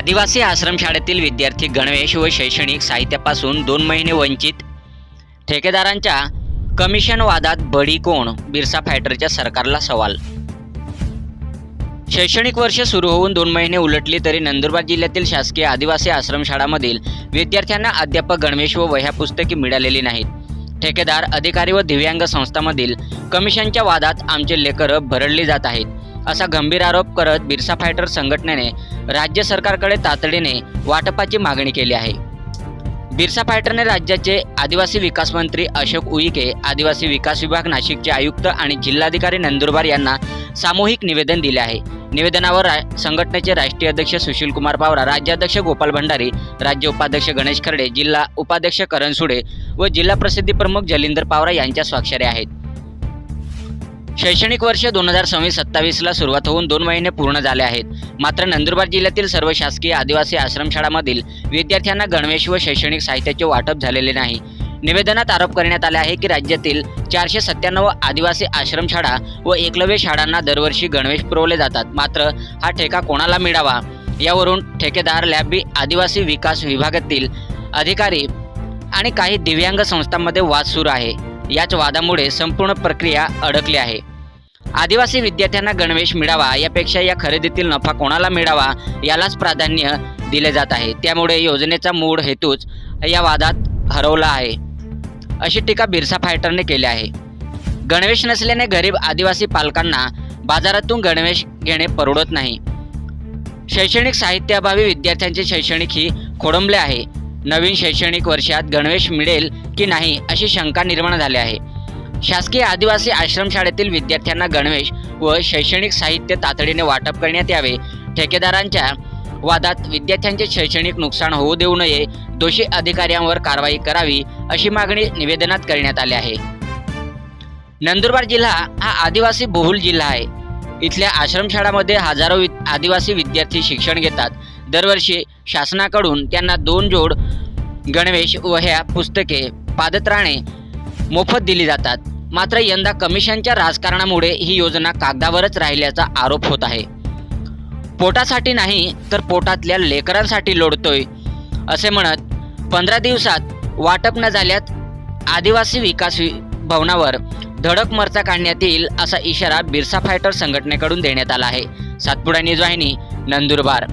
आदिवासी आश्रमशाळेतील विद्यार्थी गणवेश व शैक्षणिक साहित्यापासून 2 महिने वंचित, ठेकेदारांच्या कमिशन वादात बळी कोण? बिरसा फायटरच्या सरकारला सवाल। शैक्षणिक वर्ष सुरू होऊन 2 महिने उलटली तरी नंदुरबार जिल्ह्यातील शासकीय आदिवासी आश्रमशाळांमधील विद्यार्थ्यांना अद्याप गणवेश व वह्या पुस्तके मिळालेली नाहीत। ठेकेदार, अधिकारी व दिव्यांग संस्थांमधील कमिशनच्या वादात आमचे लेकरं भरडली जात आहेत, असा गंभीर आरोप करत बिरसा फायटर संघटनेने राज्य सरकारकडे तातडीने वाटपाची मागणी केली आहे। बिरसा फायटरने राज्याचे आदिवासी विकास मंत्री अशोक उईके, आदिवासी विकास विभाग नाशिकचे आयुक्त आणि जिल्हाधिकारी नंदुरबार यांना सामूहिक निवेदन दिले आहे। निवेदनावर संघटनेचे राष्ट्रीय अध्यक्ष सुशील कुमार पावरा, राज्याध्यक्ष गोपाल भंडारी, राज्य उपाध्यक्ष गणेश खर्डे, जिल्हा उपाध्यक्ष करण सुडे व जिल्हा प्रसिद्धी प्रमुख जलिंदर पावरा यांच्या स्वाक्षऱ्या आहेत। शैक्षणिक वर्ष 2026-27 ला सुरुवात होऊन 2 महिने पूर्ण झाले आहेत, मात्र नंदुरबार जिल्ह्यातील सर्व शासकीय आदिवासी आश्रमशाळांमधील विद्यार्थ्यांना गणवेश व शैक्षणिक साहित्याचे वाटप झालेले नाही। निवेदनात आरोप करण्यात आला आहे की राज्यातील 497 आदिवासी आश्रमशाळा व एकलव्य शाळांना दरवर्षी गणवेश पुरवले जातात, मात्र हा ठेका कोणाला मिळावा यावरून ठेकेदार, लॅबी, आदिवासी विकास विभागातील अधिकारी आणि काही दिव्यांग संस्थांमध्ये वाद सुरू आहे। याच वादामुळे संपूर्ण प्रक्रिया अडकली आहे। आदिवासी विद्यार्थ्यांना गणवेश मिळावा यापेक्षा या खरेदीतील नफा कोणाला मिळावा यालाच प्राधान्य दिले जात आहे। त्यामुळे योजनेचा मूळ हेतूच या वादात हरवला आहे, अशी टीका बिरसा फायटरने केली आहे। गणवेश नसल्याने गरीब आदिवासी पालकांना बाजारातून गणवेश घेणे परवडत नाही। शैक्षणिक साहित्याअभावी विद्यार्थ्यांचे शैक्षणिकही खोळंबले आहे। नवीन शैक्षणिक वर्षात गणवेश मिळेल की नाही अशी शंका निर्माण झाली आहे। शासकीय आदिवासी आश्रमशाळेतील विद्यार्थ्यांना गणवेश व शैक्षणिक साहित्य तातडीने वाटप करण्यात यावे। ठेकेदारांच्या वादात विद्यार्थ्यांचे शैक्षणिक नुकसान होऊ देऊ नये, दोषी अधिकाऱ्यांवर कारवाई करावी अशी मागणी निवेदनात करण्यात आली आहे। नंदुरबार जिल्हा हा आदिवासी बहुल जिल्हा आहे। इथल्या आश्रमशाळांमध्ये हजारो आदिवासी विद्यार्थी शिक्षण घेतात। दरवर्षी शासनाकडून त्यांना 2 जोड गणवेश, वह्या, पुस्तके, पादत्राणे मोफत दिली जातात, मात्र यंदा कमिशनच्या राजकारणामुळे ही योजना कागदावरच राहिल्याचा आरोप होत आहे। पोटासाठी नाही तर पोटातल्या लेकरांसाठी लढतोय असे म्हणत 15 दिवसात वाटप न झाल्यास आदिवासी विकास भवनावर धडक मोर्चा काढण्यात येईल, असा इशारा बिरसा फायटर संघटनेकडून देण्यात आला आहे। सातपुडा न्यूज वाहिनी, नंदुरबार।